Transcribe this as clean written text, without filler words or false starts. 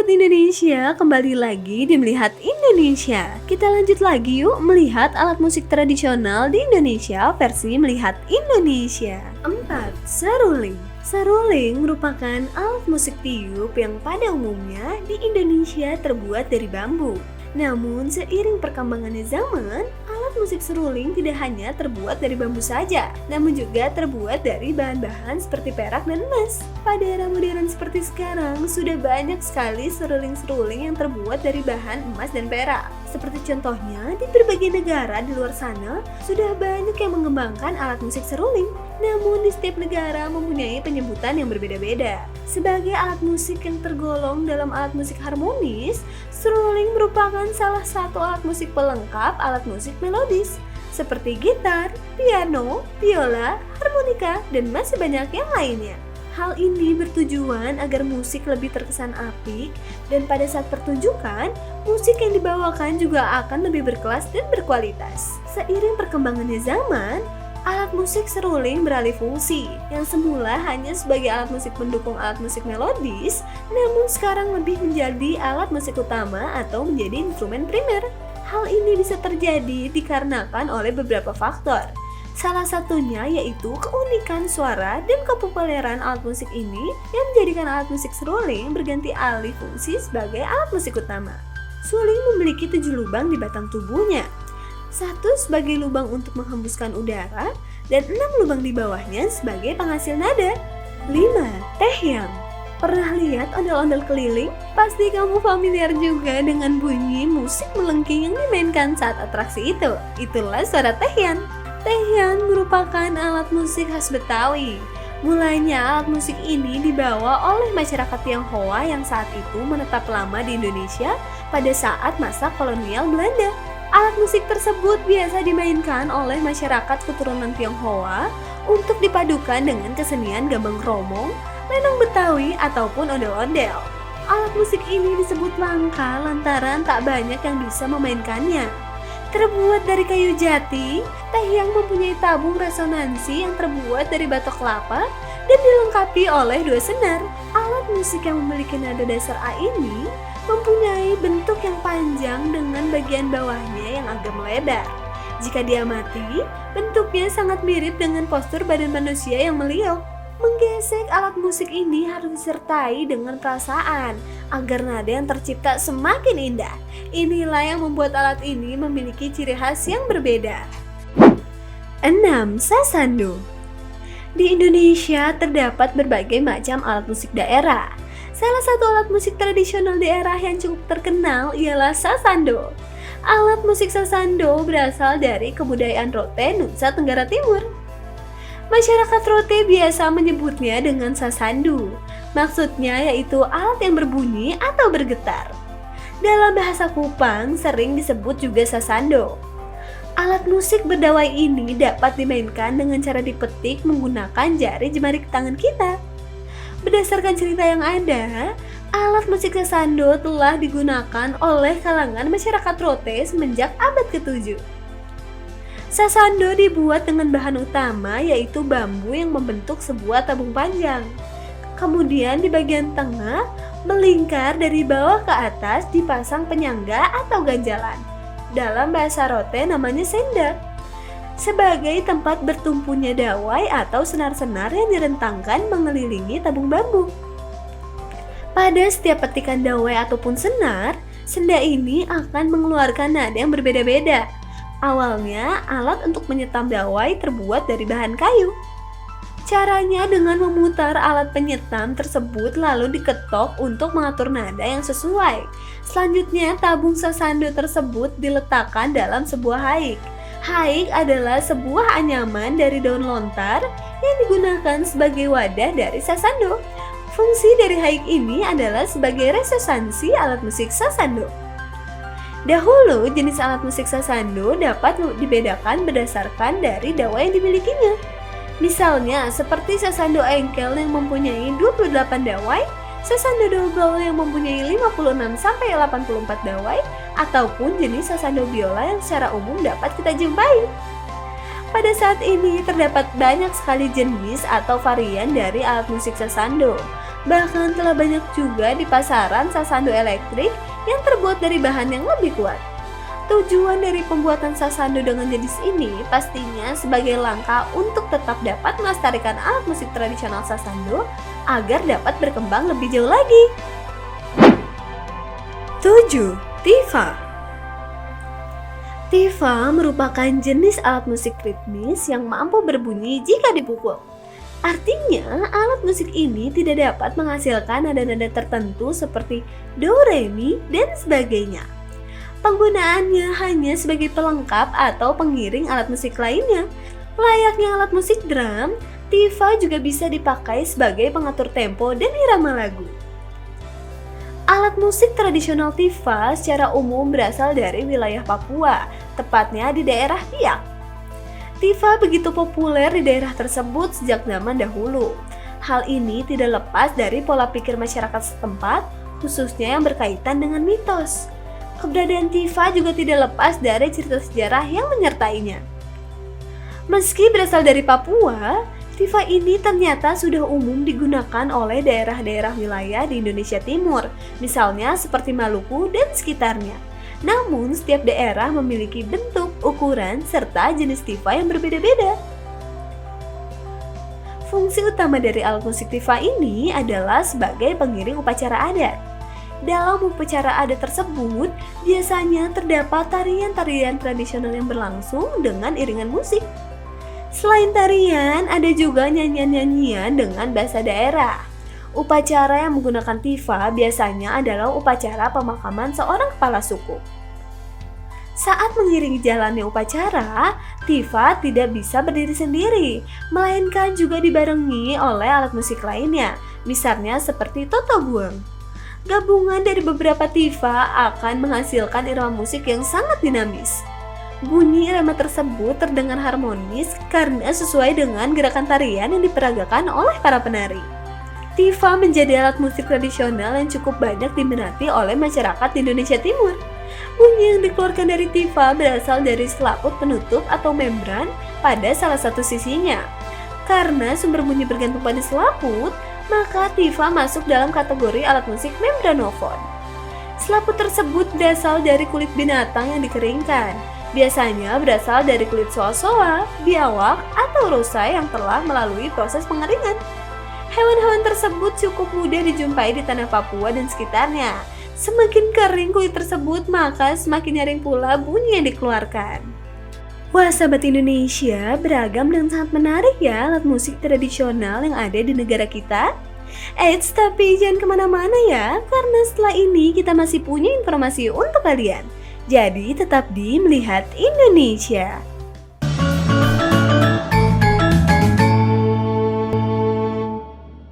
Sobat Indonesia, kembali lagi di Melihat Indonesia. Kita lanjut lagi yuk melihat alat musik tradisional di Indonesia versi Melihat Indonesia. 4. Seruling. Seruling merupakan alat musik tiup yang pada umumnya di Indonesia terbuat dari bambu. Namun seiring perkembangannya zaman, alat musik seruling tidak hanya terbuat dari bambu saja, namun juga terbuat dari bahan-bahan seperti perak dan emas. Pada era modern seperti sekarang, sudah banyak sekali seruling-seruling yang terbuat dari bahan emas dan perak. Seperti contohnya, di berbagai negara di luar sana, sudah banyak yang mengembangkan alat musik seruling. Namun di setiap negara mempunyai penyebutan yang berbeda-beda. Sebagai alat musik yang tergolong dalam alat musik harmonis, seruling merupakan salah satu alat musik pelengkap alat musik melodis seperti gitar, piano, biola, harmonika, dan masih banyak yang lainnya. Hal ini bertujuan agar musik lebih terkesan apik dan pada saat pertunjukan, musik yang dibawakan juga akan lebih berkelas dan berkualitas. Seiring perkembangannya zaman, alat musik seruling beralih fungsi, yang semula hanya sebagai alat musik pendukung alat musik melodis, namun sekarang lebih menjadi alat musik utama atau menjadi instrumen primer. Hal ini bisa terjadi dikarenakan oleh beberapa faktor. Salah satunya yaitu keunikan suara dan kepopuleran alat musik ini yang menjadikan alat musik seruling berganti alih fungsi sebagai alat musik utama. Seruling memiliki 7 lubang di batang tubuhnya. 1 sebagai lubang untuk menghembuskan udara, dan 6 lubang di bawahnya sebagai penghasil nada. 5. Tehyang. Pernah lihat ondel-ondel keliling? Pasti kamu familiar juga dengan bunyi musik melengking yang dimainkan saat atraksi itu. Itulah suara tehyang. Tehyang merupakan alat musik khas Betawi. Mulanya alat musik ini dibawa oleh masyarakat Tionghoa yang saat itu menetap lama di Indonesia pada saat masa kolonial Belanda. Alat musik tersebut biasa dimainkan oleh masyarakat keturunan Tionghoa untuk dipadukan dengan kesenian gambang kromong, lenong Betawi, ataupun ondel-ondel. Alat musik ini disebut langka lantaran tak banyak yang bisa memainkannya. Terbuat dari kayu jati, tehyang mempunyai tabung resonansi yang terbuat dari batok kelapa dan dilengkapi oleh 2 senar. Alat musik yang memiliki nada dasar A ini mempunyai bentuk yang panjang dengan bagian bawahnya yang agak melebar. Jika diamati, bentuknya sangat mirip dengan postur badan manusia yang meliuk. Menggesek alat musik ini harus disertai dengan perasaan agar nada yang tercipta semakin indah. Inilah yang membuat alat ini memiliki ciri khas yang berbeda. 6. Sasando. Di Indonesia terdapat berbagai macam alat musik daerah. Salah satu alat musik tradisional daerah yang cukup terkenal ialah sasando. Alat musik sasando berasal dari kebudayaan Rote, Nusa Tenggara Timur. Masyarakat Rote biasa menyebutnya dengan sasandu. Maksudnya yaitu alat yang berbunyi atau bergetar. Dalam bahasa Kupang sering disebut juga sasando. Alat musik berdawai ini dapat dimainkan dengan cara dipetik menggunakan jari jemari tangan kita. Berdasarkan cerita yang ada, alat musik sasando telah digunakan oleh kalangan masyarakat Rote semenjak abad ke-7. Sasando dibuat dengan bahan utama yaitu bambu yang membentuk sebuah tabung panjang. Kemudian di bagian tengah, melingkar dari bawah ke atas dipasang penyangga atau ganjalan. Dalam bahasa Rote namanya sendak. Sebagai tempat bertumpunya dawai atau senar-senar yang direntangkan mengelilingi tabung bambu. Pada setiap petikan dawai ataupun senar, senda ini akan mengeluarkan nada yang berbeda-beda. Awalnya, alat untuk menyetam dawai terbuat dari bahan kayu. Caranya dengan memutar alat penyetam tersebut lalu diketok untuk mengatur nada yang sesuai. Selanjutnya, tabung sasando tersebut diletakkan dalam sebuah haik. Haik adalah sebuah anyaman dari daun lontar yang digunakan sebagai wadah dari sasando. Fungsi dari haik ini adalah sebagai resonansi alat musik sasando. Dahulu, jenis alat musik sasando dapat dibedakan berdasarkan dari dawai yang dimilikinya. Misalnya, seperti sasando engkel yang mempunyai 28 dawai, sasando double yang mempunyai 56-84 dawai, ataupun jenis sasando biola yang secara umum dapat kita jumpai. Pada saat ini, terdapat banyak sekali jenis atau varian dari alat musik sasando. Bahkan telah banyak juga di pasaran sasando elektrik yang terbuat dari bahan yang lebih kuat. Tujuan dari pembuatan sasando dengan jenis ini pastinya sebagai langkah untuk tetap dapat melestarikan alat musik tradisional sasando agar dapat berkembang lebih jauh lagi. 7. Tifa. Tifa merupakan jenis alat musik ritmis yang mampu berbunyi jika dipukul. Artinya, alat musik ini tidak dapat menghasilkan nada-nada tertentu seperti do, re, mi, dan sebagainya. Penggunaannya hanya sebagai pelengkap atau pengiring alat musik lainnya. Layaknya alat musik drum, tifa juga bisa dipakai sebagai pengatur tempo dan irama lagu. Alat musik tradisional tifa secara umum berasal dari wilayah Papua, tepatnya di daerah Biak. Tifa begitu populer di daerah tersebut sejak zaman dahulu. Hal ini tidak lepas dari pola pikir masyarakat setempat, khususnya yang berkaitan dengan mitos. Keberadaan tifa juga tidak lepas dari cerita sejarah yang menyertainya. Meski berasal dari Papua, tifa ini ternyata sudah umum digunakan oleh daerah-daerah wilayah di Indonesia Timur, misalnya seperti Maluku dan sekitarnya. Namun, setiap daerah memiliki bentuk, ukuran, serta jenis tifa yang berbeda-beda. Fungsi utama dari alat musik tifa ini adalah sebagai pengiring upacara adat. Dalam upacara adat tersebut, biasanya terdapat tarian-tarian tradisional yang berlangsung dengan iringan musik. Selain tarian, ada juga nyanyian-nyanyian dengan bahasa daerah. Upacara yang menggunakan tifa biasanya adalah upacara pemakaman seorang kepala suku. Saat mengiringi jalannya upacara, tifa tidak bisa berdiri sendiri, melainkan juga dibarengi oleh alat musik lainnya, misalnya seperti totoguang. Gabungan dari beberapa tifa akan menghasilkan irama musik yang sangat dinamis. Bunyi irama tersebut terdengar harmonis karena sesuai dengan gerakan tarian yang diperagakan oleh para penari. Tifa menjadi alat musik tradisional yang cukup banyak diminati oleh masyarakat di Indonesia Timur. Bunyi yang dikeluarkan dari tifa berasal dari selaput penutup atau membran pada salah satu sisinya. Karena sumber bunyi bergantung pada selaput, maka tifa masuk dalam kategori alat musik membranofon. Selaput tersebut berasal dari kulit binatang yang dikeringkan. Biasanya berasal dari kulit soa-soa, biawak, atau rusa yang telah melalui proses pengeringan. Hewan-hewan tersebut cukup mudah dijumpai di tanah Papua dan sekitarnya. Semakin kering kulit tersebut, maka semakin nyaring pula bunyi yang dikeluarkan. Wah, sahabat Indonesia, beragam dan sangat menarik ya alat musik tradisional yang ada di negara kita. Eits, tapi jangan kemana-mana ya, karena setelah ini kita masih punya informasi untuk kalian. Jadi tetap di Melihat Indonesia.